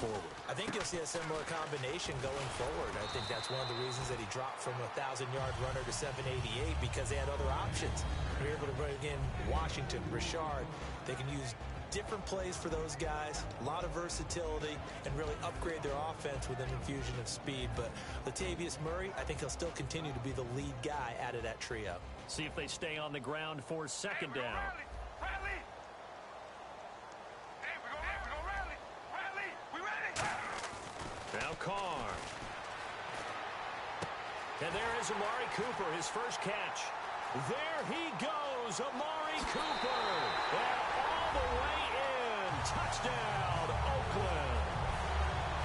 forward. I think you'll see a similar combination going forward. I think that's one of the reasons that he dropped from a 1,000-yard runner to 788 because they had other options. They're able to bring in Washington, Richard. They can use different plays for those guys, a lot of versatility, and really upgrade their offense with an infusion of speed. But Latavius Murray, I think he'll still continue to be the lead guy out of that trio. See if they stay on the ground for second down. Rally! Hey, we're gonna rally! Rally! We ready! Now Carr. And there is Amari Cooper, his first catch. There he goes, Amari Cooper. And all the way in. Touchdown, Oakland.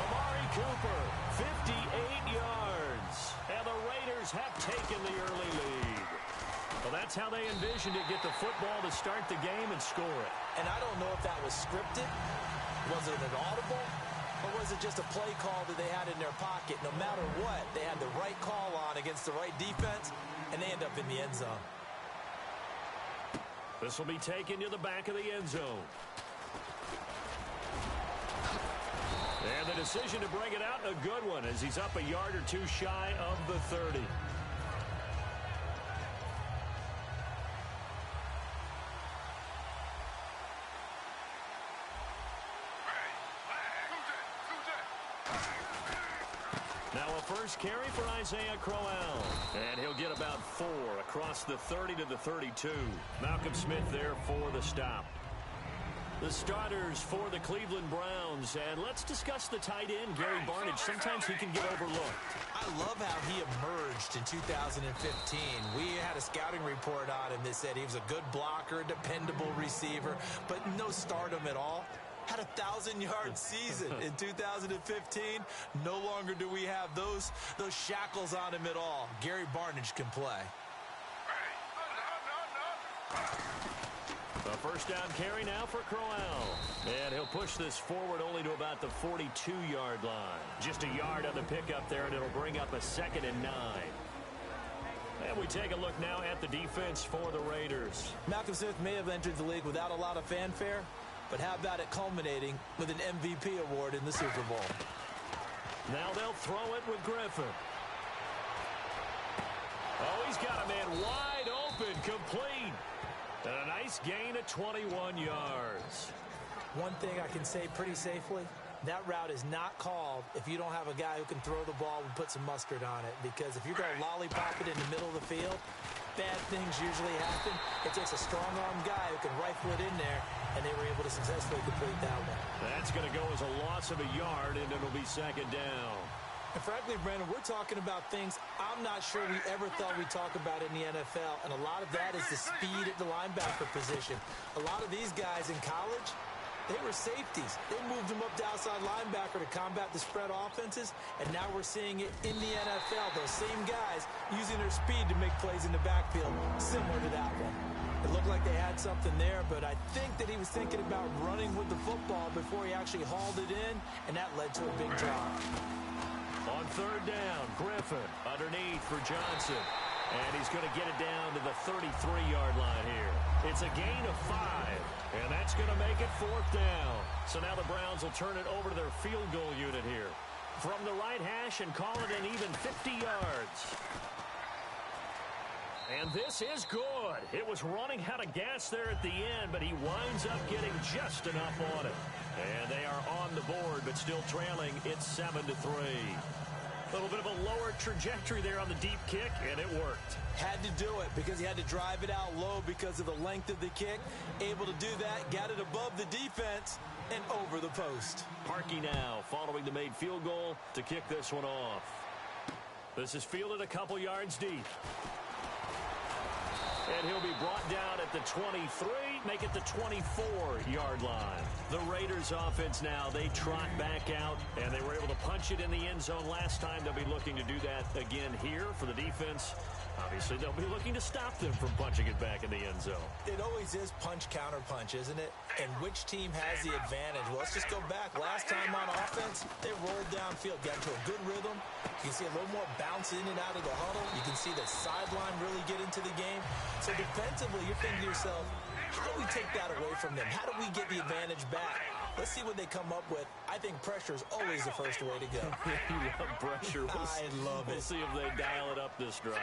Amari Cooper, 58 yards. And the Raiders have taken the early lead. Well, that's how they envisioned it, get the football to start the game and score it. And I don't know if that was scripted. Was it an audible? Or was it just a play call that they had in their pocket? No matter what, they had the right call on against the right defense, and they end up in the end zone. This will be taken to the back of the end zone. And the decision to bring it out, a good one, as he's up a yard or two shy of the 30. Now a first carry for Isaiah Crowell. And he'll get about 4 across the 30 to the 32. Malcolm Smith there for the stop. The starters for the Cleveland Browns. And let's discuss the tight end, Gary Barnidge. Sometimes he can get overlooked. I love how he emerged in 2015. We had a scouting report on him that said he was a good blocker, dependable receiver, but no stardom at all. Had a 1,000-yard season in 2015. No longer do we have those shackles on him at all. Gary Barnidge can play. A first down carry now for Crowell. And he'll push this forward only to about the 42-yard line. Just a yard on the pickup there, and it'll bring up a 2nd and 9. And we take a look now at the defense for the Raiders. Malcolm Smith may have entered the league without a lot of fanfare, but how about it culminating with an MVP award in the Super Bowl? Now they'll throw it with Griffin. Oh, he's got a man wide open, complete. And a nice gain of 21 yards. One thing I can say pretty safely, that route is not called if you don't have a guy who can throw the ball and put some mustard on it. Because if you're going to lollipop it in the middle of the field, bad things usually happen. It takes a strong-arm guy who can rifle it in there, and they were able to successfully complete that one. That's going to go as a loss of a yard, and it'll be 2nd down. And frankly, Brandon, we're talking about things I'm not sure we ever thought we'd talk about in the NFL, and a lot of that is the speed at the linebacker position. A lot of these guys in college, they were safeties. They moved them up to outside linebacker to combat the spread offenses, and now we're seeing it in the NFL. Those same guys using their speed to make plays in the backfield, similar to that one. It looked like they had something there, but I think that he was thinking about running with the football before he actually hauled it in, and that led to a big drop. On 3rd down, Griffin underneath for Johnson. And he's going to get it down to the 33-yard line here. It's a gain of 5, and that's going to make it 4th down. So now the Browns will turn it over to their field goal unit here. From the right hash and call it an even 50 yards. And this is good. It was running out of gas there at the end, but he winds up getting just enough on it. And they are on the board, but still trailing. It's 7-3. A little bit of a lower trajectory there on the deep kick, and it worked. Had to do it because he had to drive it out low because of the length of the kick. Able to do that, got it above the defense and over the post. Parkey now following the made field goal to kick this one off. This is fielded a couple yards deep. And he'll be brought down at the 23, make it the 24-yard line. The Raiders offense now, they trot back out, and they were able to punch it in the end zone last time. They'll be looking to do that again here for the defense. Obviously, they'll be looking to stop them from punching it back in the end zone. It always is punch-counter-punch, isn't it? And which team has the advantage? Well, let's just go back. Last time on offense, they rolled downfield, got into a good rhythm. You can see a little more bounce in and out of the huddle. You can see the sideline really get into the game. So defensively, you're thinking to yourself, how do we take that away from them? How do we get the advantage back? Let's see what they come up with. I think pressure is always the first way to go. You love pressure. I love it. We'll see if they dial it up this drive.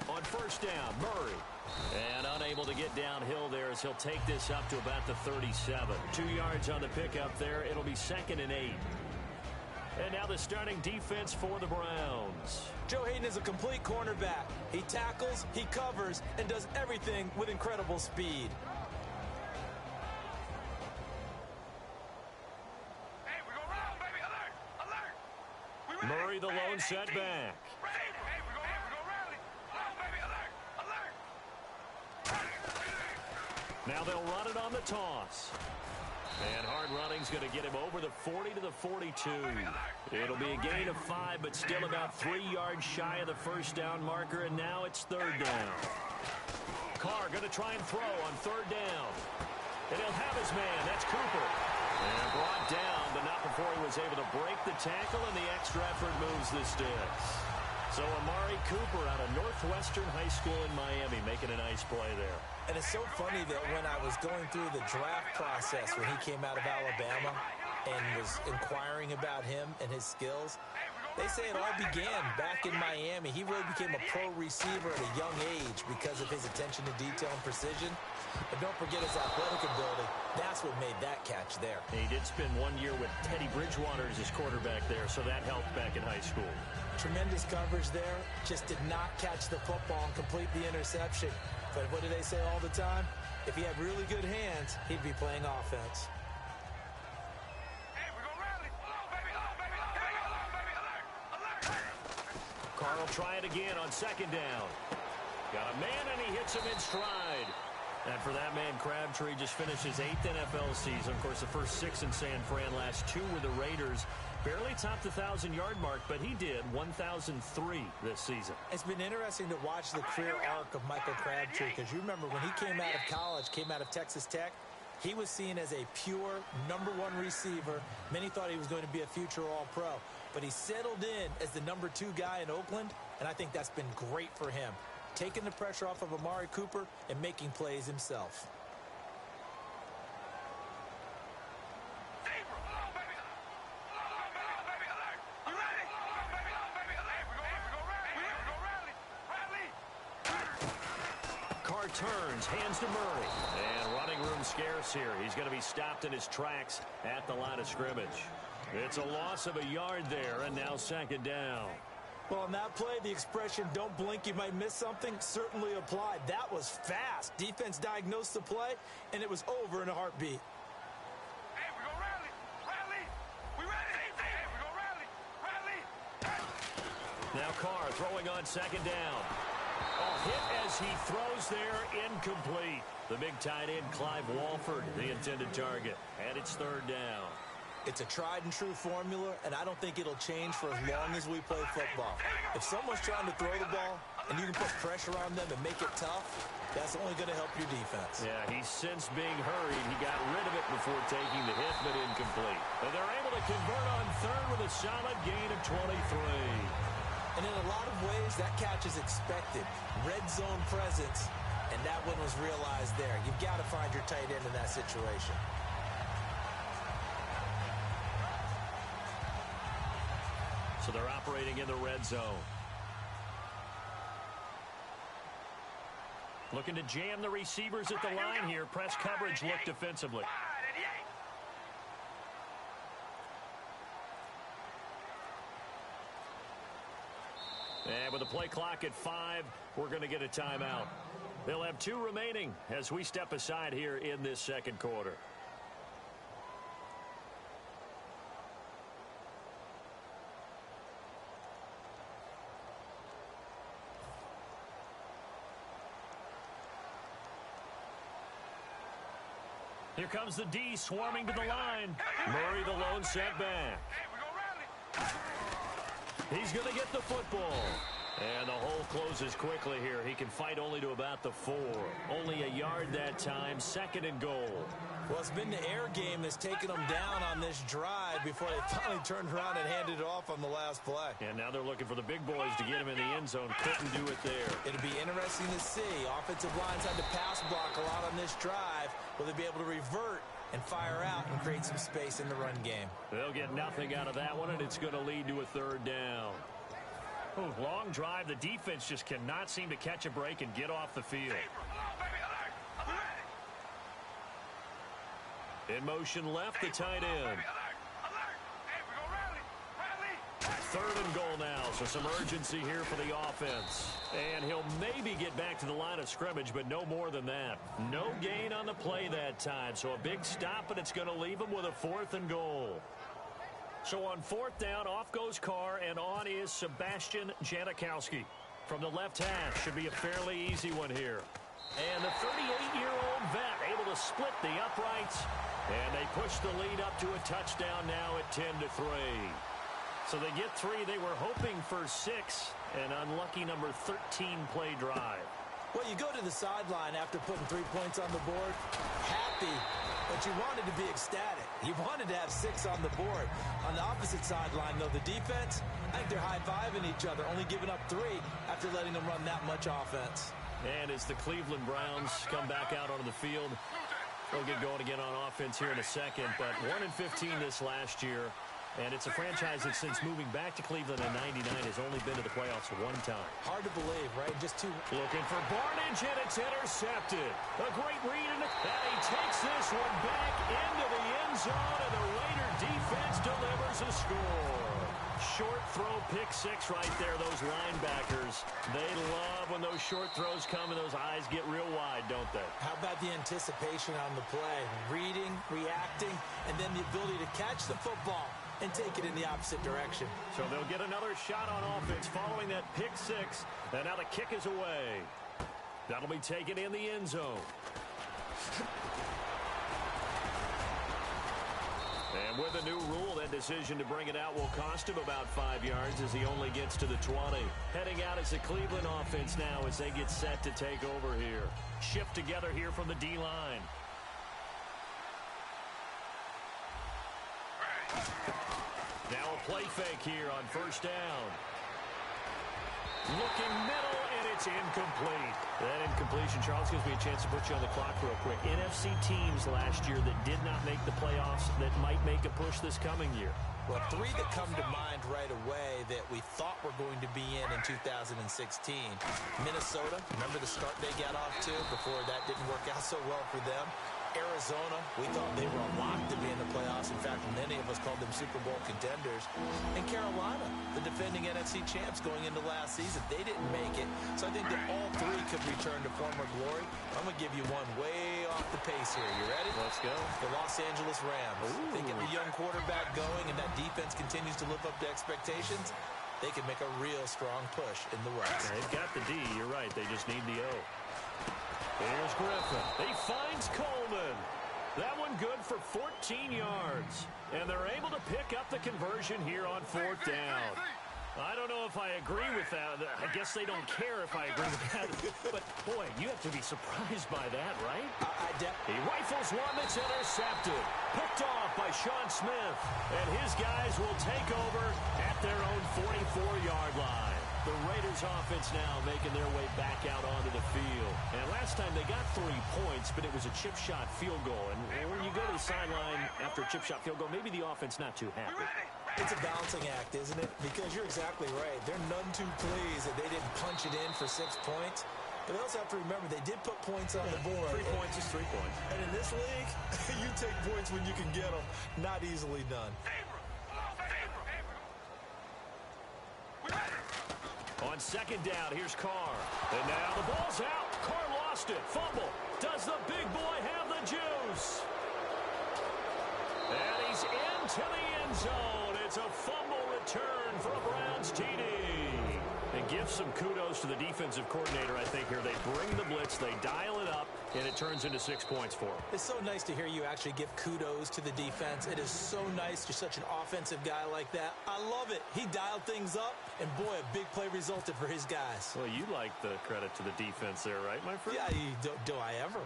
On first down, Murray. And unable to get downhill there as he'll take this up to about the 37. 2 yards on the pickup there. It'll be 2nd and 8. And now the starting defense for the Browns. Joe Hayden is a complete cornerback. He tackles, he covers, and does everything with incredible speed. Hey, we go round, baby. Alert! Alert! We ready? Murray the lone setback. Ready? Hey, we go rally. Round, baby. Alert! Alert! Now they'll run it on the toss. And hard running's going to get him over the 40 to the 42. It'll be a gain of 5, but still about 3 yards shy of the first down marker, and now it's 3rd down. Carr going to try and throw on 3rd down. And he'll have his man. That's Cooper. And brought down, but not before he was able to break the tackle, and the extra effort moves the sticks. So Amari Cooper out of Northwestern High School in Miami making a nice play there. And it's so funny that when I was going through the draft process when he came out of Alabama and was inquiring about him and his skills, they say it all began back in Miami. He really became a pro receiver at a young age because of his attention to detail and precision. But don't forget his athletic ability. That's what made that catch there. He did spend 1 year with Teddy Bridgewater as his quarterback there, so that helped back in high school. Tremendous coverage there. Just did not catch the football and complete the interception. But what do they say all the time? If he had really good hands, he'd be playing offense. Hey, we go rally. Alert, baby. Alert, baby. Alert, baby. Alert. Alert. Carr will try it again on 2nd down. Got a man, and he hits him in stride. And for that man, Crabtree just finished his 8th NFL season. Of course, the first 6 in San Fran, last 2 with the Raiders. Barely topped the 1,000-yard mark, but he did 1,003 this season. It's been interesting to watch the career arc of Michael Crabtree, because you remember when he came out of college, came out of Texas Tech, he was seen as a pure #1 receiver. Many thought he was going to be a future All-Pro. But he settled in as the #2 guy in Oakland, and I think that's been great for him, taking the pressure off of Amari Cooper and making plays himself. Turns, hands to Murray, and running room scarce here. He's going to be stopped in his tracks at the line of scrimmage. It's a loss of a yard there, and now 2nd down. Well, on that play, the expression, don't blink, you might miss something, certainly applied. That was fast. Defense diagnosed the play, and it was over in a heartbeat. Hey, we go rally. Rally. We ready. Hey, we go rally. Rally. Now Carr throwing on 2nd down. Hit as he throws there, incomplete. The big tight end, Clive Walford, the intended target. And it's 3rd down. It's a tried-and-true formula, and I don't think it'll change for as long as we play football. If someone's trying to throw the ball, and you can put pressure on them and make it tough, that's only going to help your defense. Yeah, he's since being hurried. He got rid of it before taking the hit, but incomplete. And they're able to convert on 3rd with a solid gain of 23. And in a lot of ways, that catch is expected. Red zone presence, and that one was realized there. You've got to find your tight end in that situation. So they're operating in the red zone. Looking to jam the receivers at the line here. Press coverage look defensively. And with the play clock at 5, we're going to get a timeout. They'll have 2 remaining as we step aside here in this 2nd quarter. Here comes the D swarming to the line. Murray the lone setback. He's going to get the football. And the hole closes quickly here. He can fight only to about the 4. Only a yard that time. 2nd and goal. Well, it's been the air game that's taken them down on this drive before they finally turned around and handed it off on the last play. And now they're looking for the big boys to get him in the end zone. Couldn't do it there. It'll be interesting to see. Offensive lines had to pass block a lot on this drive. Will they be able to revert and fire out and create some space in the run game. They'll get nothing out of that one, and it's going to lead to a third down. Ooh, long drive. The defense just cannot seem to catch a break and get off the field. In motion left, the tight end. Third and goal now, so some urgency here for the offense. And he'll maybe get back to the line of scrimmage, but no more than that. No gain on the play that time, so a big stop, and it's going to leave him with a 4th and goal. So on 4th down, off goes Carr, and on is Sebastian Janikowski. From the left half, should be a fairly easy one here. And the 38-year-old vet able to split the uprights, and they push the lead up to a touchdown now at 10-3. So they get 3. They were hoping for 6. An unlucky number 13 play drive. Well, you go to the sideline after putting 3 points on the board, happy, but you wanted to be ecstatic. You wanted to have 6 on the board. On the opposite sideline, though, the defense, I think they're high-fiving each other, only giving up 3 after letting them run that much offense. And as the Cleveland Browns come back out onto the field, they'll get going again on offense here in a second. But 1-15 this last year. And it's a franchise that since moving back to Cleveland in '99 has only been to the playoffs 1 time. Hard to believe, right? Just 2. Looking for Barnidge, and it's intercepted. A great read, and he takes this one back into the end zone, and the Raider defense delivers a score. Short throw, pick 6 right there. Those linebackers, they love when those short throws come and those eyes get real wide, don't they? How about the anticipation on the play? Reading, reacting, and then the ability to catch the football and take it in the opposite direction. So they'll get another shot on offense following that pick 6, and now the kick is away. That'll be taken in the end zone. And with a new rule, that decision to bring it out will cost him about 5 yards as he only gets to the 20. Heading out is the Cleveland offense now as they get set to take over here. Shift together here from the D-line. Now a play fake here on 1st down. Looking middle, and it's incomplete. That incompletion, Charles, gives me a chance to put you on the clock real quick. NFC teams last year that did not make the playoffs that might make a push this coming year. Well, 3 that come to mind right away that we thought were going to be in 2016. Minnesota, remember the start they got off to before that didn't work out so well for them. Arizona, we thought they were locked to be in the playoffs. In fact, many of us called them Super Bowl contenders. And Carolina, the defending NFC champs going into last season, they didn't make it. So I think that all 3 could return to former glory. I'm going to give you one way off the pace here. You ready? Let's go. The Los Angeles Rams. They get the young quarterback going, and that defense continues to live up to expectations. They can make a real strong push in the West. They've got the D. You're right. They just need the O. Here's Griffin. He finds Coleman. That one good for 14 yards. And they're able to pick up the conversion here on 4th down. I don't know if I agree with that. I guess they don't care if I agree with that. But, boy, you have to be surprised by that, right? He rifles one that's intercepted. Picked off by Sean Smith. And his guys will take over at their own 44-yard line. The Raiders offense now making their way back out onto the field. And last time they got 3 points, but it was a chip shot field goal. And when you go to the sideline after a chip shot field goal, maybe the offense not too happy. It's a balancing act, isn't it? Because you're exactly right. They're none too pleased that they didn't punch it in for 6 points. But they also have to remember they did put points on the board. 3 points is 3 points. And in this league, you take points when you can get them. Not easily done. On 2nd down, here's Carr. And now the ball's out. Carr lost it. Fumble. Does the big boy have the juice? And he's into the end zone. It's a fumble return for a Browns TD. And give some kudos to the defensive coordinator, I think, here. They bring the blitz, they dial it up, and it turns into 6 points for them. It's so nice to hear you actually give kudos to the defense. It is so nice. You're such an offensive guy like that. I love it. He dialed things up, and boy, a big play resulted for his guys. Well, you like the credit to the defense there, right, my friend? Yeah, do I ever?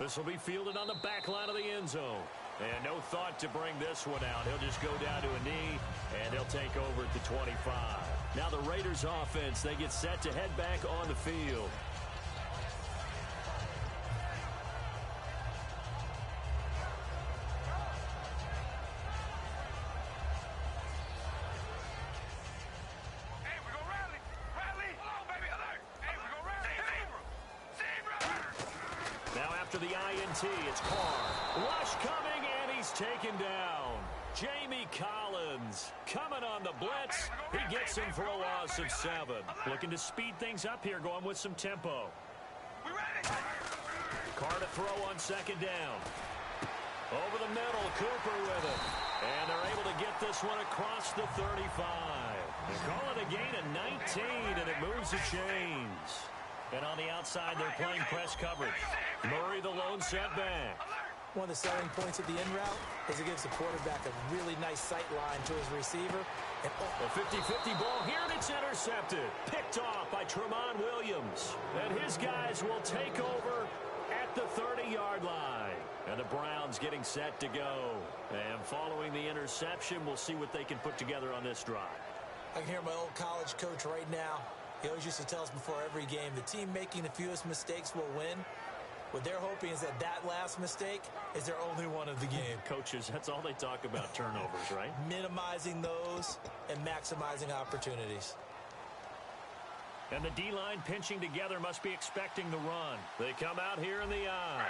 This will be fielded on the back line of the end zone. And no thought to bring this one out. He'll just go down to a knee, and he'll take over at the 25. Now the Raiders offense, they get set to head back on the field. after the INT. It's Carr. Rush coming, and he's taken down. Jamie Collins coming on the blitz. He gets him for a loss of 7. Looking to speed things up here, going with some tempo. Carr to throw on 2nd down. Over the middle, Cooper with it. And they're able to get this one across the 35. They call it a gain of 19, and it moves the chains. And on the outside, they're playing press coverage. Murray, the lone setback. One of the selling points of the in route is it gives the quarterback a really nice sight line to his receiver. And a 50-50 ball here, and it's intercepted. Picked off by Tramon Williams. And his guys will take over at the 30-yard line. And the Browns getting set to go. And following the interception, we'll see what they can put together on this drive. I can hear my old college coach right now. He always used to tell us before every game, the team making the fewest mistakes will win. What they're hoping is that last mistake is their only one of the game. Coaches, that's all they talk about, turnovers, right? Minimizing those and maximizing opportunities. And the D-line pinching together must be expecting the run. They come out here in the eye.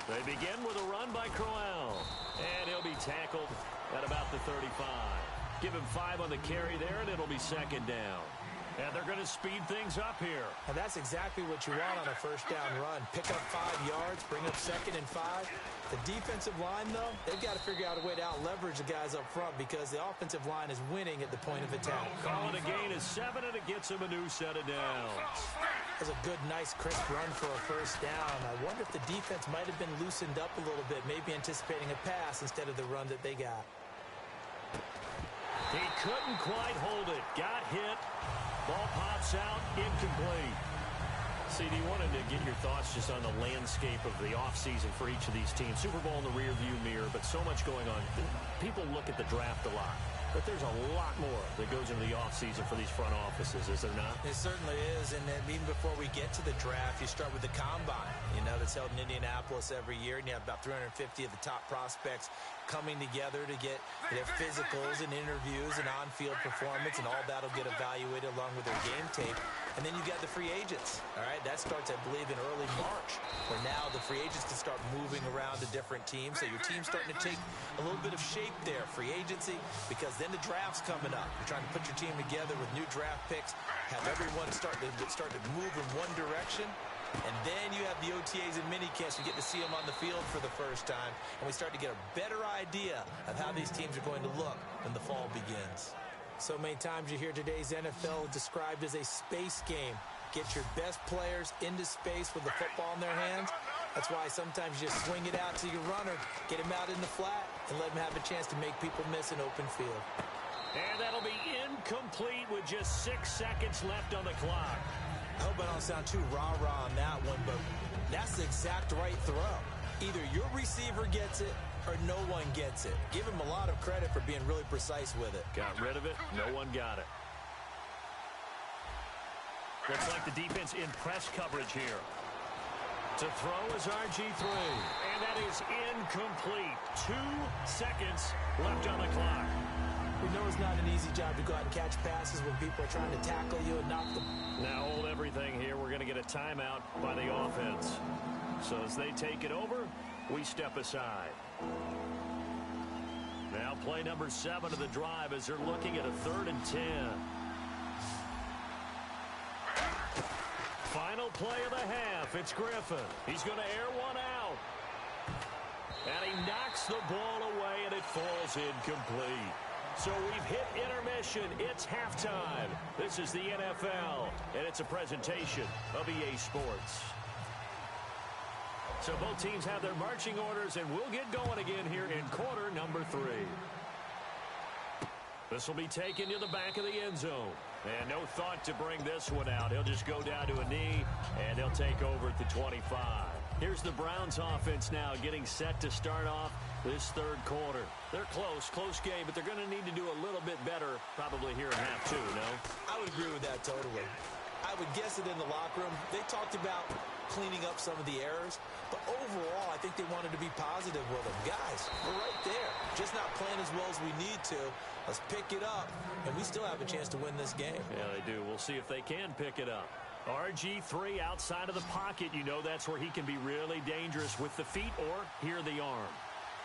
They begin with a run by Crowell. And he'll be tackled at about the 35. Give him 5 on the carry there, and it'll be 2nd down. And they're going to speed things up here. And that's exactly what you want on a first down run. Pick up 5 yards, bring up 2nd and 5. The defensive line, though, they've got to figure out a way to out-leverage the guys up front because the offensive line is winning at the point of attack. Call it a gain of 7, and it gets him a new set of downs. That's a good, nice, crisp run for a first down. I wonder if the defense might have been loosened up a little bit, maybe anticipating a pass instead of the run that they got. He couldn't quite hold it. Got hit. Ball pops out, incomplete. CD, wanted to get your thoughts just on the landscape of the offseason for each of these teams. Super Bowl in the rearview mirror, but so much going on. People look at the draft a lot, but there's a lot more that goes into the offseason for these front offices, is there not? It certainly is, and then even before we get to the draft, you start with the combine, that's held in Indianapolis every year, and you have about 350 of the top prospects coming together to get their physicals and interviews and on-field performance, and all that'll get evaluated along with their game tape. And then you've got the free agents, all right? That starts, I believe, in early March, where now the free agents can start moving around to different teams. So your team's starting to take a little bit of shape there, free agency, because then the draft's coming up. You're trying to put your team together with new draft picks, have everyone start to move in one direction. And then you have the OTAs and minicamps. You get to see them on the field for the first time. And we start to get a better idea of how these teams are going to look when the fall begins. So many times you hear today's NFL described as a space game. Get your best players into space with the football in their hands. That's why sometimes you just swing it out to your runner, get him out in the flat, and let him have a chance to make people miss an open field. And that'll be incomplete with just 6 seconds left on the clock. I hope I don't sound too rah-rah on that one, but that's the exact right throw. Either your receiver gets it or no one gets it. Give him a lot of credit for being really precise with it. Got rid of it. No one got it. Looks like the defense in press coverage here. To throw is RG3. And that is incomplete. 2 seconds left on the clock. We know it's not an easy job to go out and catch passes when people are trying to tackle you and knock them. Now hold everything here. We're going to get a timeout by the offense. So as they take it over, we step aside. Now play number 7 of the drive as they're looking at a 3rd and 10. Final play of the half. It's Griffin. He's going to air one out. And he knocks the ball away, and it falls incomplete. So we've hit intermission. It's halftime. This is the NFL, and it's a presentation of EA Sports. So both teams have their marching orders, and we'll get going again here in quarter number 3. This will be taken to the back of the end zone. And no thought to bring this one out. He'll just go down to a knee, and they'll take over at the 25. Here's the Browns offense now getting set to start off this 3rd quarter. They're close game, but they're going to need to do a little bit better probably here in half 2, no? I would agree with that totally. I would guess that in the locker room, they talked about cleaning up some of the errors, but overall, I think they wanted to be positive with them. Guys, we're right there. Just not playing as well as we need to. Let's pick it up, and we still have a chance to win this game. Yeah, they do. We'll see if they can pick it up. RG3 outside of the pocket. You know that's where he can be really dangerous with the feet or here the arm.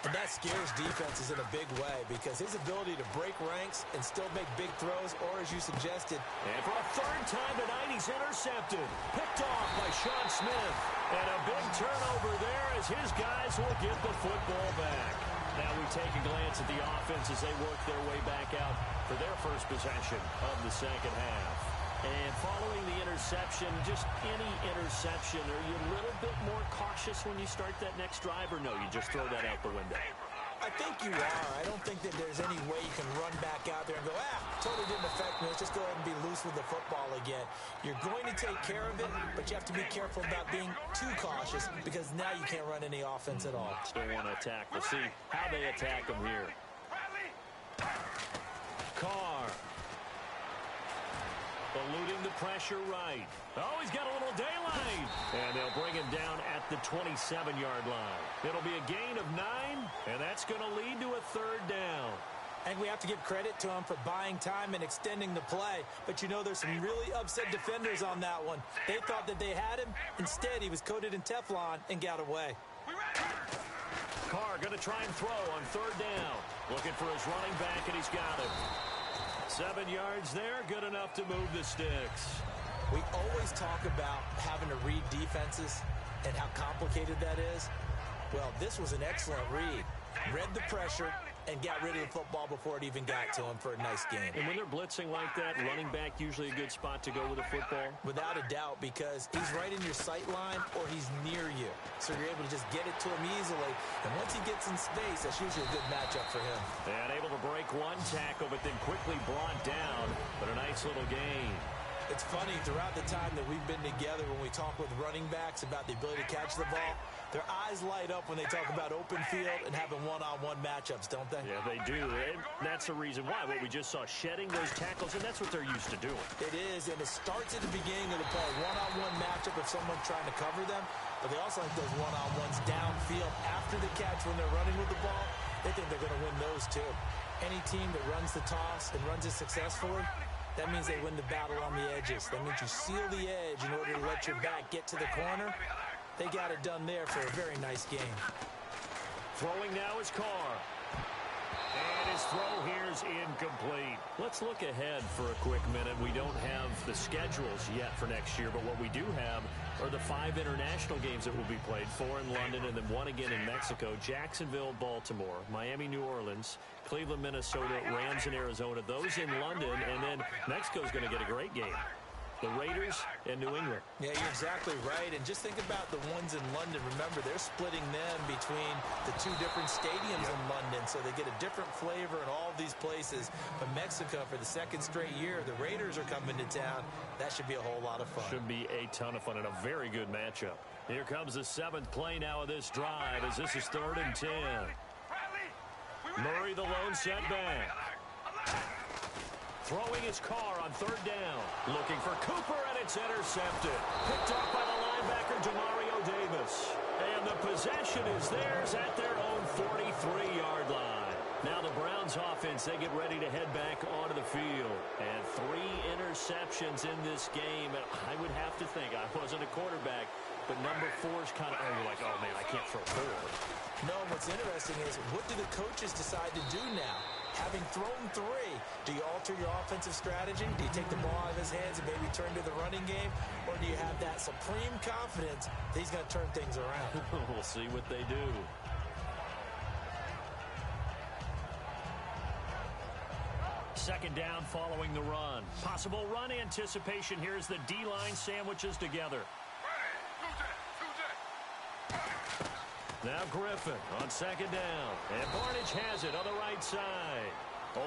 And that scares defenses in a big way because his ability to break ranks and still make big throws, or as you suggested. And for a third time tonight, he's intercepted. Picked off by Sean Smith. And a big turnover there as his guys will get the football back. Now we take a glance at the offense as they work their way back out for their first possession of the second half. And following the interception, just any interception, are you a little bit more cautious when you start that next drive, or no, you just throw that out the window? I think you are. I don't think that there's any way you can run back out there and go, totally didn't affect me. Let's just go ahead and be loose with the football again. You're going to take care of it, but you have to be careful about being too cautious because now you can't run any offense at all. Still want to attack. We'll see how they attack them here. Carr. Eluding the pressure right. Oh, he's got a little daylight. And they'll bring him down at the 27-yard line. It'll be a gain of 9, and that's going to lead to a third down. And we have to give credit to him for buying time and extending the play. But you know there's some really upset defenders on that one. They thought that they had him. Instead, he was coated in Teflon and got away. Carr going to try and throw on third down. Looking for his running back, and he's got him. 7 yards there, good enough to move the sticks. We always talk about having to read defenses and how complicated that is. Well, this was an excellent read. Read the pressure and got rid of the football before it even got to him for a nice game. And when they're blitzing like that, running back usually a good spot to go with a football? Without a doubt, because he's right in your sight line or he's near you. So you're able to just get it to him easily. And once he gets in space, that's usually a good matchup for him. And able to break one tackle, but then quickly brought down. But a nice little gain. It's funny, throughout the time that we've been together, when we talk with running backs about the ability to catch the ball, their eyes light up when they talk about open field and having one-on-one matchups, don't they? Yeah, they do. And that's the reason why. What we just saw, shedding those tackles, and that's what they're used to doing. It is, and it starts at the beginning of the play. One-on-one matchup if someone's trying to cover them, but they also like those one-on-ones downfield after the catch when they're running with the ball. They think they're going to win those, too. Any team that runs the toss and runs it successfully, that means they win the battle on the edges. That means you seal the edge in order to let your back get to the corner. They got it done there for a very nice game. Throwing now is Carr. And his throw here is incomplete. Let's look ahead for a quick minute. We don't have the schedules yet for next year, but what we do have are the 5 international games that will be played, 4 in London and then 1 again in Mexico, Jacksonville, Baltimore, Miami, New Orleans, Cleveland, Minnesota, Rams in Arizona, those in London, and then Mexico's going to get a great game. The Raiders and New England. Yeah, you're exactly right. And just think about the ones in London. Remember, they're splitting them between the 2 different stadiums in London, so they get a different flavor in all of these places. But Mexico, for the 2nd straight year, the Raiders are coming to town. That should be a whole lot of fun. Should be a ton of fun and a very good matchup. Here comes the 7th play now of this drive as this is 3rd and 10. Murray the lone setback. Throwing his Carr on 3rd down. Looking for Cooper, and it's intercepted. Picked up by the linebacker, Demario Davis. And the possession is theirs at their own 43-yard line. Now the Browns offense, they get ready to head back onto the field. And 3 interceptions in this game. And I would have to think, I wasn't a quarterback, but number 4 is kind of, you're like, oh, man, I can't throw 4. No, what's interesting is what do the coaches decide to do now? Having thrown 3, do you alter your offensive strategy? Do you take the ball out of his hands and maybe turn to the running game? Or do you have that supreme confidence that he's going to turn things around? We'll see what they do. Second down following the run. Possible run anticipation. Here's the D-line sandwiches together. Now Griffin on 2nd down. And Barnage has it on the right side.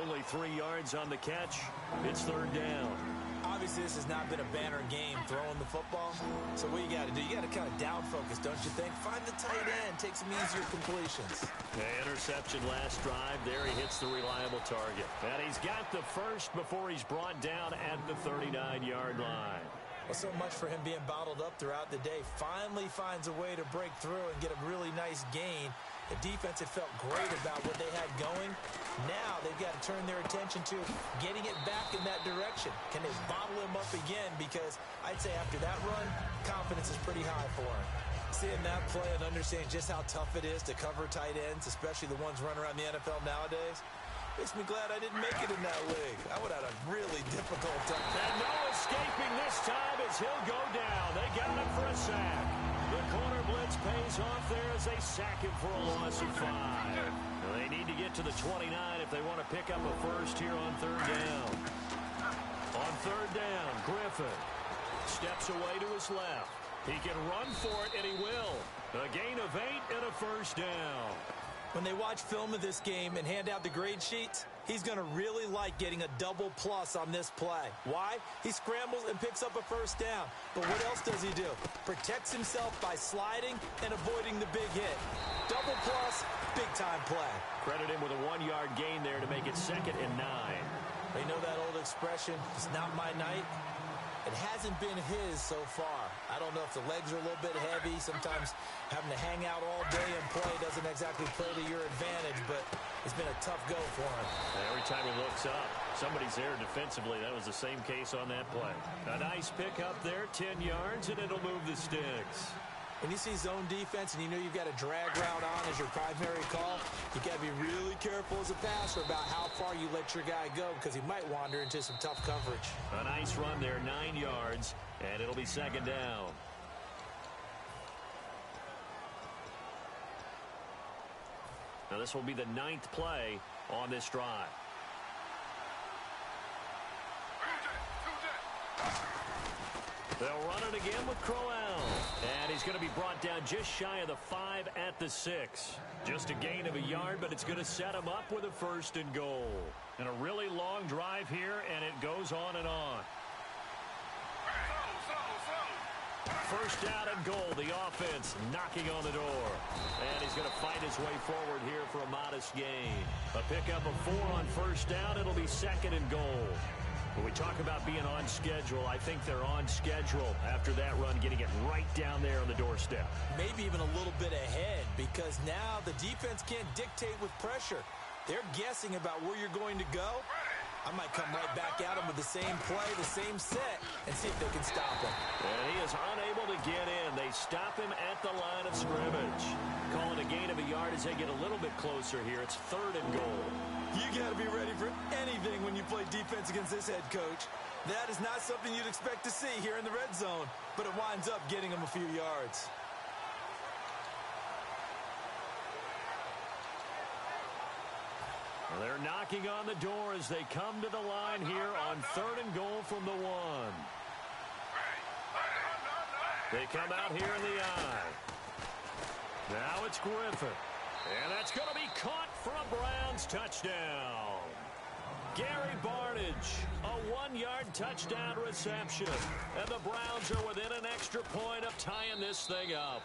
Only 3 yards on the catch. It's 3rd down. Obviously, this has not been a banner game throwing the football. So what you got to do, you got to kind of down focus, don't you think? Find the tight end, take some easier completions. The interception last drive. There he hits the reliable target. And he's got the first before he's brought down at the 39-yard line. Well, so much for him being bottled up throughout the day. Finally finds a way to break through and get a really nice gain. The defense had felt great about what they had going. Now they've got to turn their attention to getting it back in that direction. Can they bottle him up again? Because I'd say after that run, confidence is pretty high for him. Seeing that play and understanding just how tough it is to cover tight ends, especially the ones running around the NFL nowadays, makes me glad I didn't make it in that league. I would have had a really difficult time. And no escaping this time as he'll go down. They got him for a sack. The corner blitz pays off there as they sack him for a loss of 5. Well, they need to get to the 29 if they want to pick up a first here on third down. On third down, Griffin steps away to his left. He can run for it, and he will. A gain of 8 and a first down. When they watch film of this game and hand out the grade sheets, he's going to really like getting a double plus on this play. Why? He scrambles and picks up a first down. But what else does he do? Protects himself by sliding and avoiding the big hit. Double plus, big-time play. Credit him with a 1-yard gain there to make it 2nd and 9. They know that old expression, it's not my night. It hasn't been his so far. I don't know if the legs are a little bit heavy. Sometimes having to hang out all day and play doesn't exactly play to your advantage, but it's been a tough go for him. Every time he looks up, somebody's there defensively. That was the same case on that play. A nice pick up there, 10 yards, and it'll move the sticks. When you see zone defense and you know you've got a drag route on as your primary call, you got to be really careful as a passer about how far you let your guy go because he might wander into some tough coverage. A nice run there, 9 yards, and it'll be 2nd down. Now this will be the 9th play on this drive. They'll run it again with Crowell. And he's going to be brought down just shy of the 5 at the 6. Just a gain of a yard, but it's going to set him up with a 1st and goal. And a really long drive here, and it goes on and on. 1st down and goal. The offense knocking on the door. And he's going to fight his way forward here for a modest gain. A pickup of 4 on 1st down. It'll be 2nd and goal. When we talk about being on schedule, I think they're on schedule after that run, getting it right down there on the doorstep. Maybe even a little bit ahead because now the defense can't dictate with pressure. They're guessing about where you're going to go. I might come right back at them with the same play, the same set, and see if they can stop him. And he is unable to get in. They stop him at the line of scrimmage. Calling a gain of a yard as they get a little bit closer here. It's 3rd and goal. You got to be ready for anything when you play defense against this head coach. That is not something you'd expect to see here in the red zone, but it winds up getting him a few yards. Well, they're knocking on the door as they come to the line here on 3rd and goal from the 1. They come out here in the eye. Now it's Griffin. And that's going to be caught for a Browns touchdown. Gary Barnidge, a 1-yard touchdown reception. And the Browns are within an extra point of tying this thing up.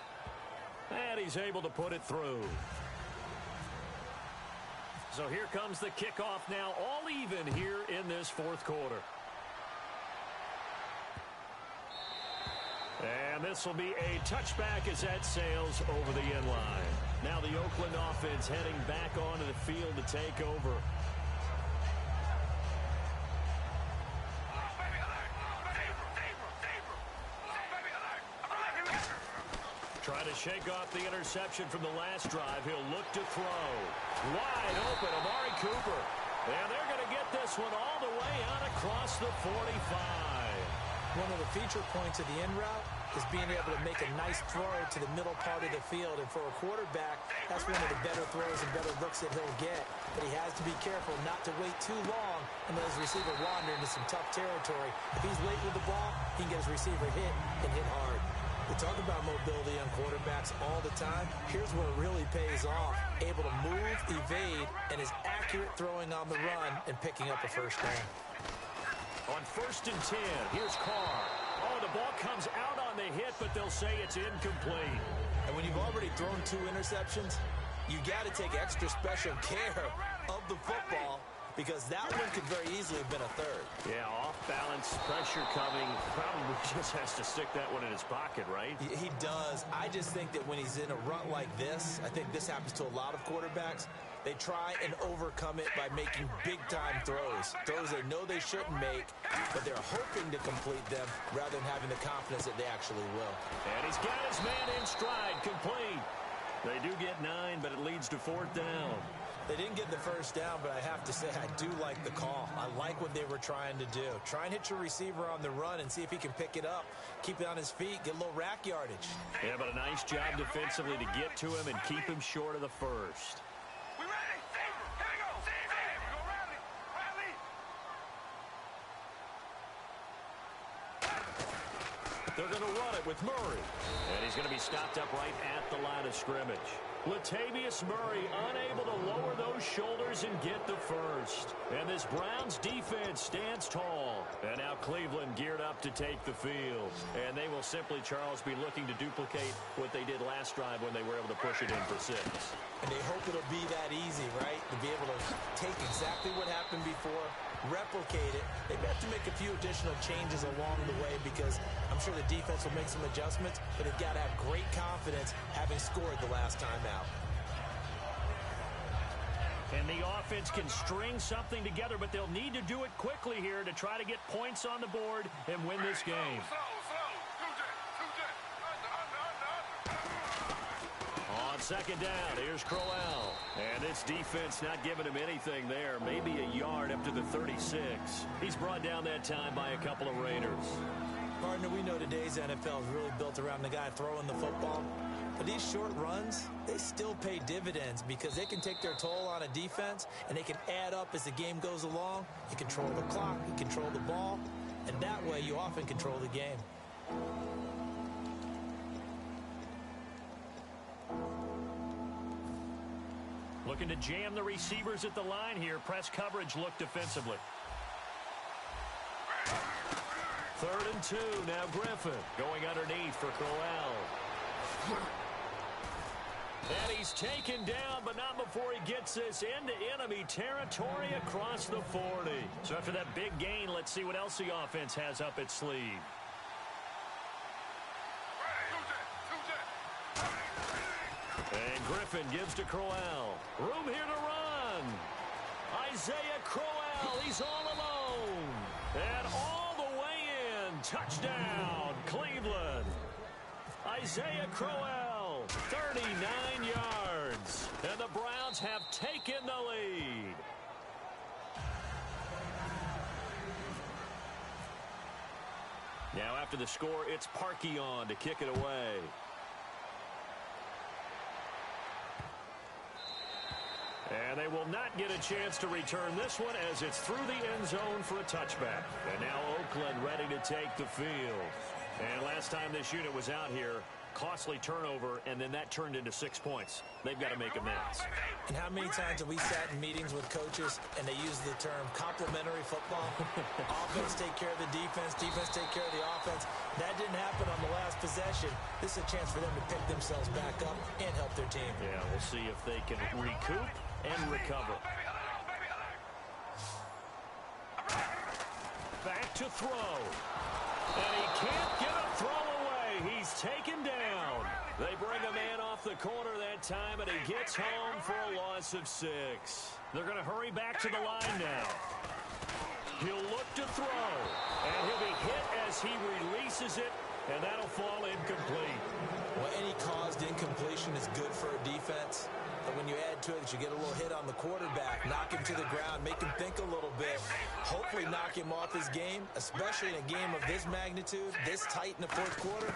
And he's able to put it through. So here comes the kickoff now, all even here in this 4th quarter. And this will be a touchback as that sails over the end line. Now the Oakland offense heading back onto the field to take over. Trying to shake off the interception from the last drive. He'll look to throw. Wide open, Amari Cooper. And they're going to get this one all the way out across the 45. One of the feature points of the end route is being able to make a nice throw to the middle part of the field. And for a quarterback, that's one of the better throws and better looks that he'll get. But he has to be careful not to wait too long and let his receiver wander into some tough territory. If he's late with the ball, he can get his receiver hit and hit hard. We talk about mobility on quarterbacks all the time. Here's where it really pays off. Able to move, evade, and is accurate throwing on the run and picking up a 1st down. On 1st and 10, here's Carr. Oh, the ball comes out on the hit, but they'll say it's incomplete. And when you've already thrown 2 interceptions, you got to take extra special care of the football because that one could very easily have been a third. Yeah, off-balance, pressure coming. Probably just has to stick that one in his pocket, right? He does. I just think that when he's in a rut like this, I think this happens to a lot of quarterbacks, they try and overcome it by making big-time throws. Throws they know they shouldn't make, but they're hoping to complete them rather than having the confidence that they actually will. And he's got his man in stride, complete. They do get 9, but it leads to 4th down. They didn't get the first down, but I have to say I do like the call. I like what they were trying to do. Try and hit your receiver on the run and see if he can pick it up, keep it on his feet, get a little rack yardage. Yeah, but a nice job defensively to get to him and keep him short of the first. We ready? Here we go. Here we go. Rally. They're going to run it with Murray. And he's going to be stopped up right at the line of scrimmage. Latavius Murray unable to lower those shoulders and get the first. And this Browns defense stands tall. And now Cleveland geared up to take the field. And they will simply, Charles, be looking to duplicate what they did last drive when they were able to push it in for 6. And they hope it'll be that easy, right? To be able to take exactly what happened before, replicate it. They have to make a few additional changes along the way because I'm sure the defense will make some adjustments, but they've got to have great confidence having scored the last time out. And the offense can string something together, but they'll need to do it quickly here to try to get points on the board and win this game. On second down, here's Crowell. And this defense not giving him anything there. Maybe a yard up to the 36. He's brought down that time by a couple of Raiders. Partner, we know today's NFL is really built around the guy throwing the football. But these short runs, they still pay dividends because they can take their toll on a defense and they can add up as the game goes along. You control the clock, you control the ball, and that way you often control the game. Looking to jam the receivers at the line here. Press coverage look defensively. 3rd and 2. Now Griffin going underneath for Crowell. And he's taken down, but not before he gets this into enemy territory across the 40. So after that big gain, let's see what else the offense has up its sleeve. And Griffin gives to Crowell. Room here to run. Isaiah Crowell, he's all alone. And all the way in. Touchdown, Cleveland. Isaiah Crowell, 39 yards. And the Browns have taken the lead. Now after the score, it's Parkey on to kick it away. And they will not get a chance to return this one as it's through the end zone for a touchback. And now Oakland ready to take the field. And last time this unit was out here, costly turnover, and then that turned into 6 points. They've got to make amends. And how many times have we sat in meetings with coaches and they use the term complementary football? Offense take care of the defense, defense take care of the offense. That didn't happen on the last possession. This is a chance for them to pick themselves back up and help their team. Yeah, we'll see if they can recoup and recover. Back to throw. And he can't get a throw away. He's taken down. They bring a man off the corner that time, and he gets home for a loss of 6. They're going to hurry back to the line now. He'll look to throw, and he'll be hit as he releases it, and that'll fall incomplete. Well, any caused incompletion is good for a defense. But when you add to it that you get a little hit on the quarterback, knock him to the ground, make him think a little bit, hopefully knock him off his game, especially in a game of this magnitude, this tight in the fourth quarter,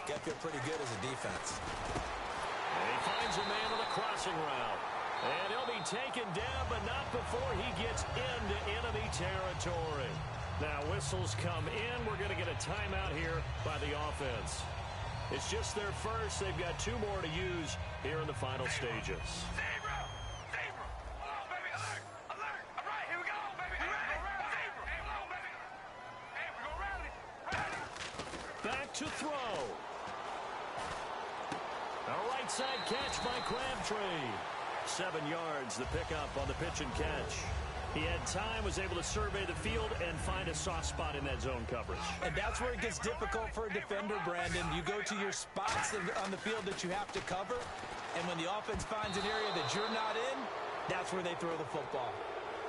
got to feel pretty good as a defense. And he finds a man on the crossing route. And he'll be taken down, but not before he gets into enemy territory. Now whistles come in. We're going to get a timeout here by the offense. It's just their first. They've got 2 more to use here in the final stages. Back to throw. A right side catch by Crabtree. 7 yards, the pickup on the pitch and catch. He had time, was able to survey the field and find a soft spot in that zone coverage. And that's where it gets difficult for a defender, Brandon. You go to your spots on the field that you have to cover, and when the offense finds an area that you're not in, that's where they throw the football.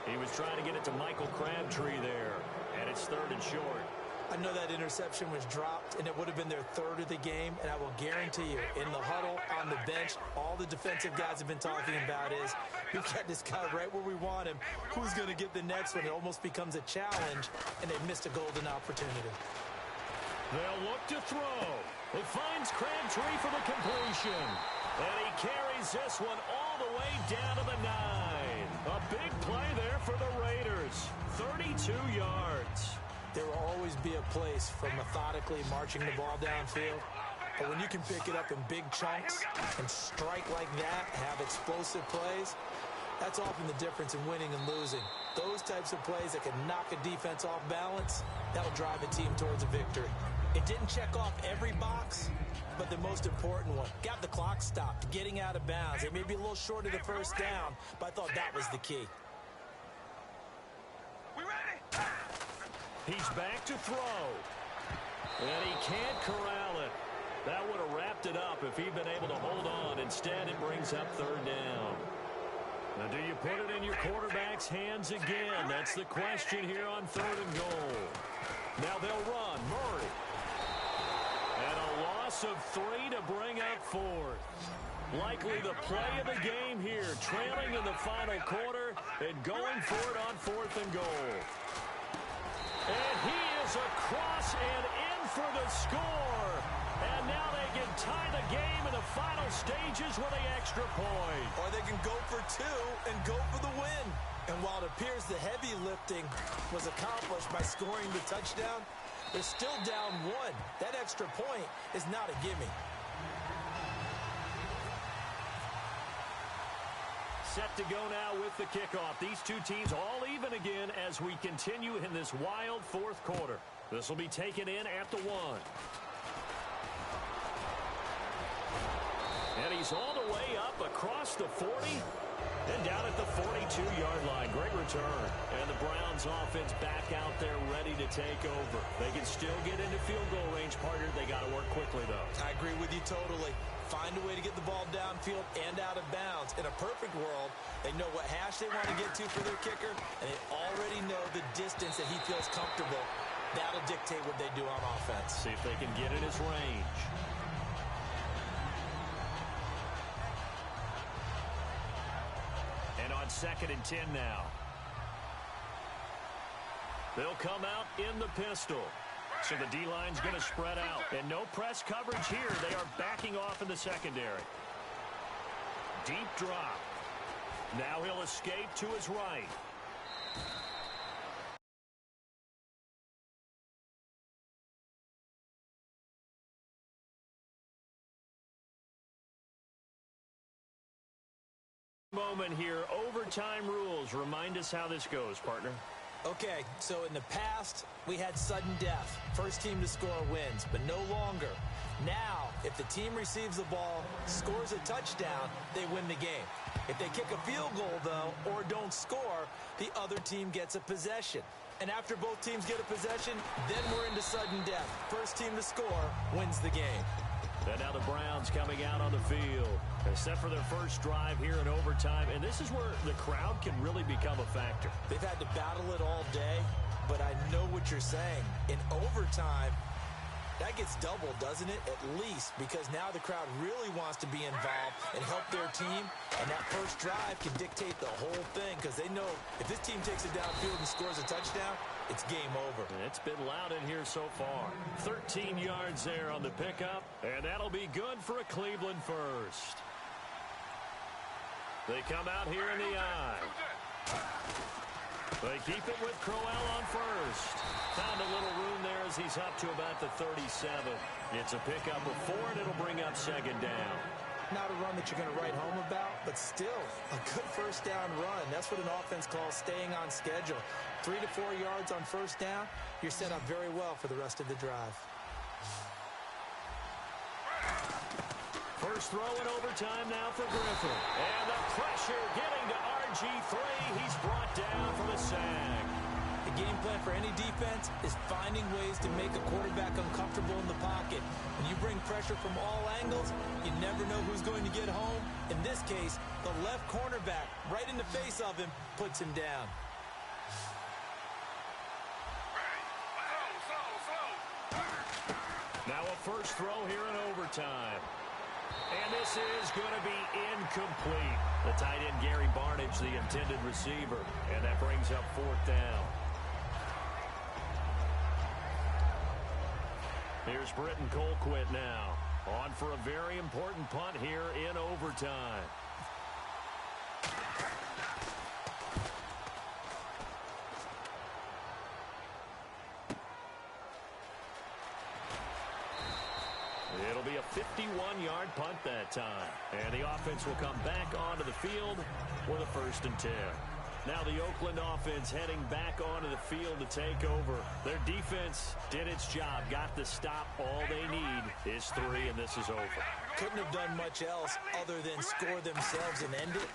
He was trying to get it to Michael Crabtree there, and it's 3rd and short. I know that interception was dropped, and it would have been their 3rd of the game, and I will guarantee you, in the huddle, on the bench, all the defensive guys have been talking about is, we've got this guy right where we want him. Who's going to get the next one? It almost becomes a challenge, and they've missed a golden opportunity. They'll look to throw. It finds Crabtree for the completion. And he carries this one all the way down to the 9. A big play there for the Raiders. 32 yards. There will always be a place for methodically marching the ball downfield. But when you can pick it up in big chunks and strike like that, have explosive plays, that's often the difference in winning and losing. Those types of plays that can knock a defense off balance, that'll drive a team towards a victory. It didn't check off every box, but the most important one. Got the clock stopped, getting out of bounds. They may be a little short of the first down, but I thought that was the key. We ready? He's back to throw. And he can't corral it. That would have wrapped it up if he'd been able to hold on. Instead, it brings up 3rd down. Now, do you put it in your quarterback's hands again? That's the question here on 3rd and goal. Now they'll run. Murray. And a loss of 3 to bring up 4th. Likely the play of the game here. Trailing in the final quarter and going for it on 4th and goal. And he is across and in for the score. And now they can tie the game in the final stages with an extra point. Or they can go for 2 and go for the win. And while it appears the heavy lifting was accomplished by scoring the touchdown, they're still down 1. That extra point is not a gimme. Set to go now with the kickoff. These two teams all even again as we continue in this wild 4th quarter. This will be taken in at the 1. And he's all the way up across the 40 and down at the 42-yard line. Great return. And the Browns offense back out there ready to take over. They can still get into field goal range, partner. They got to work quickly, though. I agree with you totally. Find a way to get the ball downfield and out of bounds. In a perfect world, they know what hash they want to get to for their kicker, and they already know the distance that he feels comfortable. That'll dictate what they do on offense. See if they can get in his range. And on 2nd and 10 now. They'll come out in the pistol. So the D-line's going to spread out. And no press coverage here. They are backing off in the secondary. Deep drop. Now he'll escape to his right. Moment here. Overtime rules. Remind us how this goes, partner. Okay, so in the past, we had sudden death. First team to score wins, but no longer. Now, if the team receives the ball, scores a touchdown, they win the game. If they kick a field goal, though, or don't score, the other team gets a possession. And after both teams get a possession, then we're into sudden death. First team to score wins the game. And now the Browns coming out on the field. They set for their first drive here in overtime. And this is where the crowd can really become a factor. They've had to battle it all day, but I know what you're saying. In overtime, that gets doubled, doesn't it? At least, because now the crowd really wants to be involved and help their team. And that first drive can dictate the whole thing because they know if this team takes it downfield and scores a touchdown, it's game over. It's been loud in here so far. 13 yards there on the pickup, and that'll be good for a Cleveland first. They come out here in the eye. They keep it with Crowell on first. Found a little room there as he's up to about the 37. It's a pickup of 4, and it'll bring up 2nd down. Not a run that you're going to write home about, but still a good first down run. That's what an offense calls staying on schedule. 3 to 4 yards on first down, you're set up very well for the rest of the drive. First throw in overtime now for Griffin. And the pressure getting to RG3. He's brought down for the game plan for any defense is finding ways to make a quarterback uncomfortable in the pocket. When you bring pressure from all angles, you never know who's going to get home. In this case, the left cornerback, right in the face of him, puts him down. Now a first throw here in overtime. And this is going to be incomplete. The tight end, Gary Barnage, the intended receiver. And that brings up fourth down. Here's Britton Colquitt now. On for a very important punt here in overtime. It'll be a 51-yard punt that time. And the offense will come back onto the field with a 1st and 10. Now the Oakland offense heading back onto the field to take over. Their defense did its job, got the stop. All they need is 3, and this is over. Couldn't have done much else other than score themselves and end it.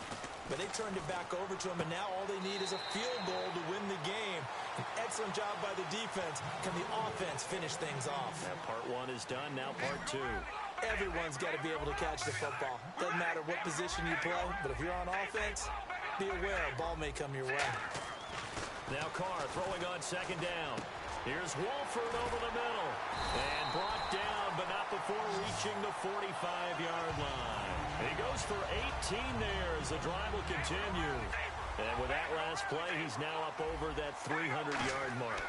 But they turned it back over to them, and now all they need is a field goal to win the game. An excellent job by the defense. Can the offense finish things off? That part 1 is done. Now part 2. Everyone's got to be able to catch the football. Doesn't matter what position you play, but if you're on offense, be aware a ball may come your way. Now Carr throwing on 2nd down. Here's Wolford over the middle. And brought down, but not before reaching the 45-yard line. He goes for 18 there as the drive will continue. And with that last play, he's now up over that 300-yard mark.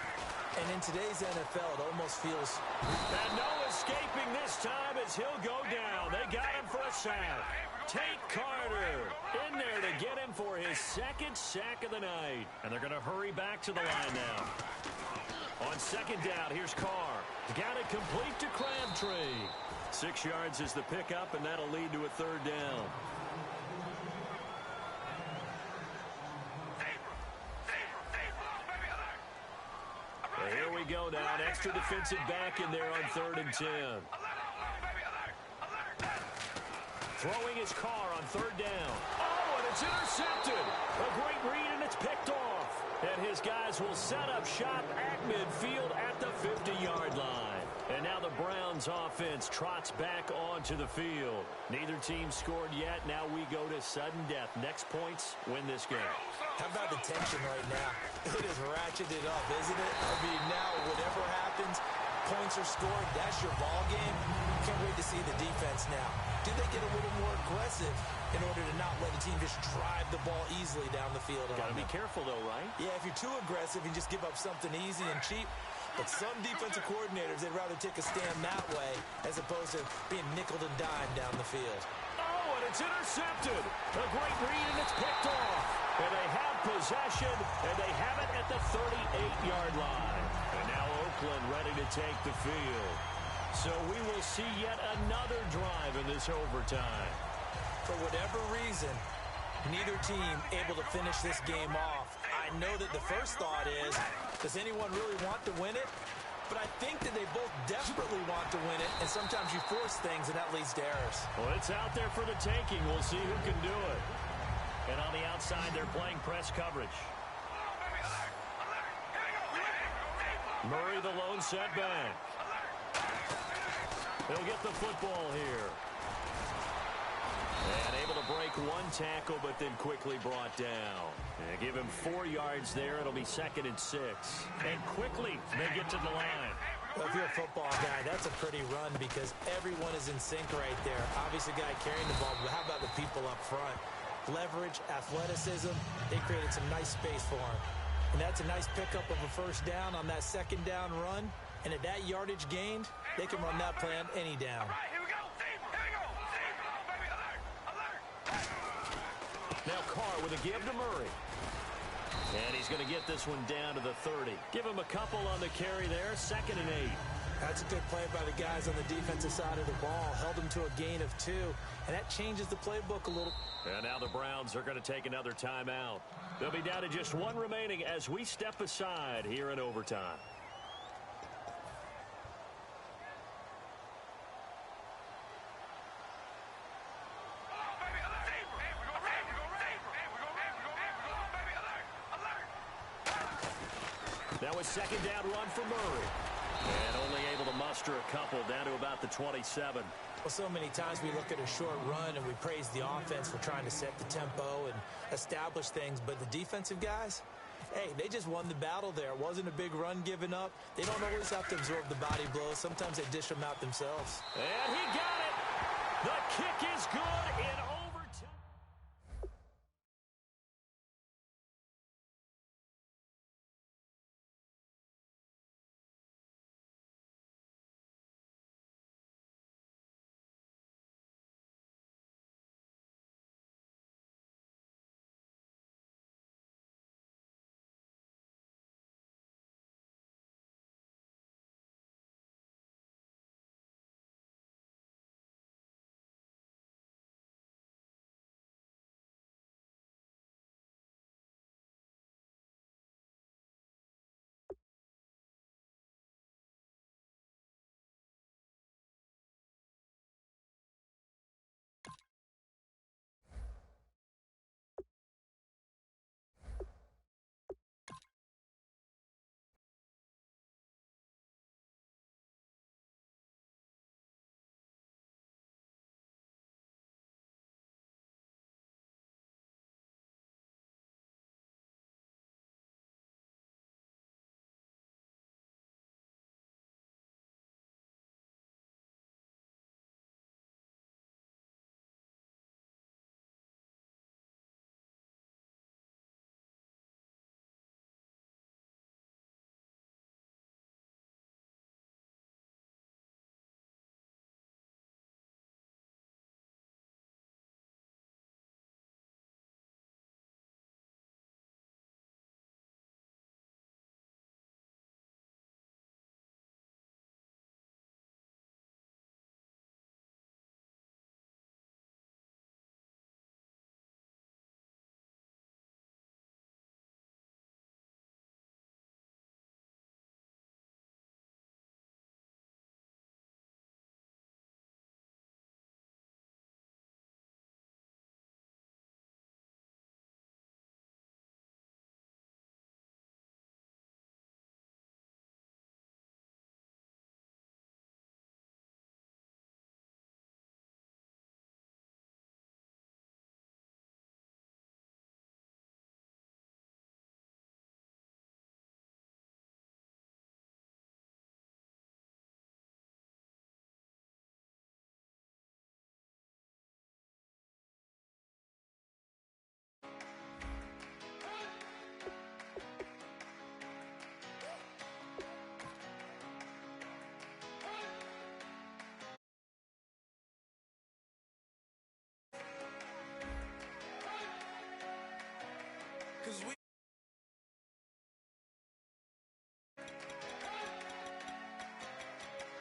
And in today's NFL, it almost feels... And no escaping this time as he'll go down. They got him for a sack. Tate Carter in there to get him for his 2nd sack of the night. And they're going to hurry back to the line now. On 2nd down, here's Carr. Got it complete to Crabtree. 6 yards is the pickup, and that'll lead to a 3rd down. Well, here we go now. An extra defensive back in there on 3rd and 10. Throwing his Carr on 3rd down. Oh, and it's intercepted. A great read, and it's picked off. And his guys will set up shop at midfield at the 50-yard line. And now the Browns offense trots back onto the field. Neither team scored yet. Now we go to sudden death. Next points win this game. How about the tension right now? It is ratcheted up, isn't it? I mean, now whatever happens, points are scored. That's your ball game. Can't wait to see the defense now. Do they get a little more aggressive in order to not let the team just drive the ball easily down the field? Got to be careful, though, right? Yeah, if you're too aggressive, you just give up something easy and cheap. But some defensive coordinators, they'd rather take a stand that way as opposed to being nickeled and dimed down the field. Oh, and it's intercepted. A great read, and it's picked off. And they have possession, and they have it at the 38-yard line. And now Oakland ready to take the field. So we will see yet another drive in this overtime. For whatever reason, neither team able to finish this game off. I know that the first thought is, does anyone really want to win it? But I think that they both desperately want to win it, and sometimes you force things, and that leads to errors. Well, it's out there for the taking. We'll see who can do it. And on the outside, they're playing press coverage. Murray, the lone setback. They'll get the football here. And able to break one tackle, but then quickly brought down. And give him 4 yards there. It'll be 2nd and 6. And quickly, they get to the line. Well, if you're a football guy, that's a pretty run because everyone is in sync right there. Obviously, the guy carrying the ball, but how about the people up front? Leverage, athleticism, they created some nice space for him. And that's a nice pickup of a 1st down on that 2nd down run. And at that yardage gained, they can run that play on any down. Now Carr with a give to Murray. And he's going to get this one down to the 30. Give him a couple on the carry there. 2nd and 8. That's a good play by the guys on the defensive side of the ball. Held them to a gain of 2. And that changes the playbook a little. And now the Browns are going to take another timeout. They'll be down to just 1 remaining as we step aside here in overtime. That was second down run for Murray. And only able to muster a couple down to about the 27. Well, so many times we look at a short run and we praise the offense for trying to set the tempo and establish things. But the defensive guys, hey, they just won the battle there. It wasn't a big run given up. They don't always have to absorb the body blows. Sometimes they dish them out themselves. And he got it. The kick is good in overtime.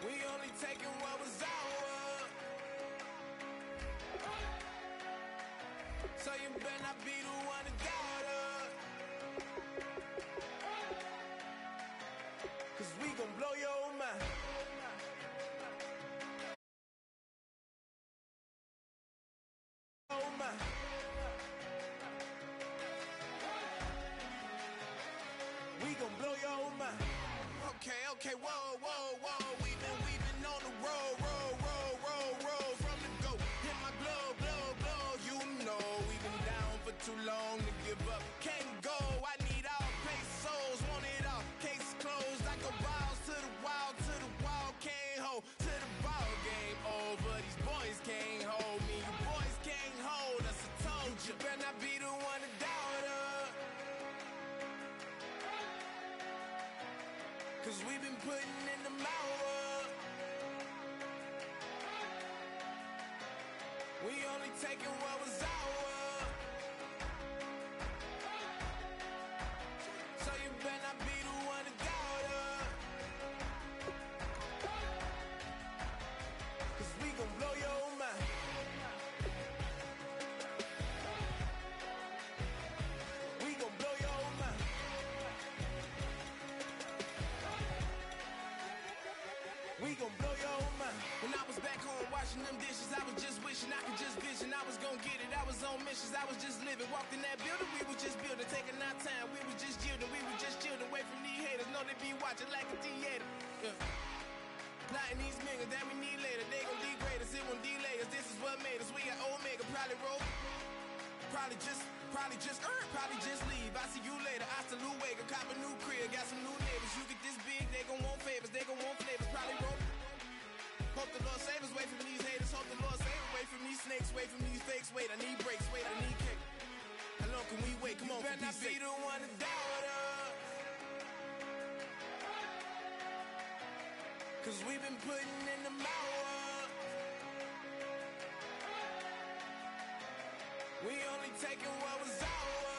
We only taking what was ours. So you better not be the one to doubt us. 'Cause we gon' blow your mind. Oh my. We gon' blow your mind. Okay, whoa, whoa, whoa. We've been on the road from the go. Hit my glove, you know. We've been down for too long to give up. Can't go, I need all pesos, want it all. Case closed, I go balls to the wall, can't hold. To the ball game over, these boys can't hold me. You boys can't hold us, I told you. You better not be the one to doubt us. 'Cause we've been putting in the hours. We only taking what was ours. So you better not be the one to doubt us. 'Cause we gon' blow your mind. We gon' blow your mind. We gon' blow your mind. When I was back home washing them dishes, I was just wishing I could just vision. I was gon' get it out. I was on missions, I was just living. Walked in that building, we was just building. Taking our time, we was just yielding. We was just chilling away from these haters. Know they be watching like a theater. Yeah. Plotting these niggas that we need later. They gon' degrade us, it won't delay us. This is what made us. We got Omega, probably roll. Probably just leave. I see you later. I salute Wake, cop a new crib, got some new neighbors. You get this big, they gon' want favors, they gon' want flavors. Probably roll. Hope the Lord save us, wait from these haters. Hope the Lord save us, wait from these snakes, wait from these fakes. Wait, I need breaks, wait, I need cake. How long can we wait? Come on, for peace sake. You better not be the one to doubt us, 'cause we've been putting in the hours. We only taking what was ours.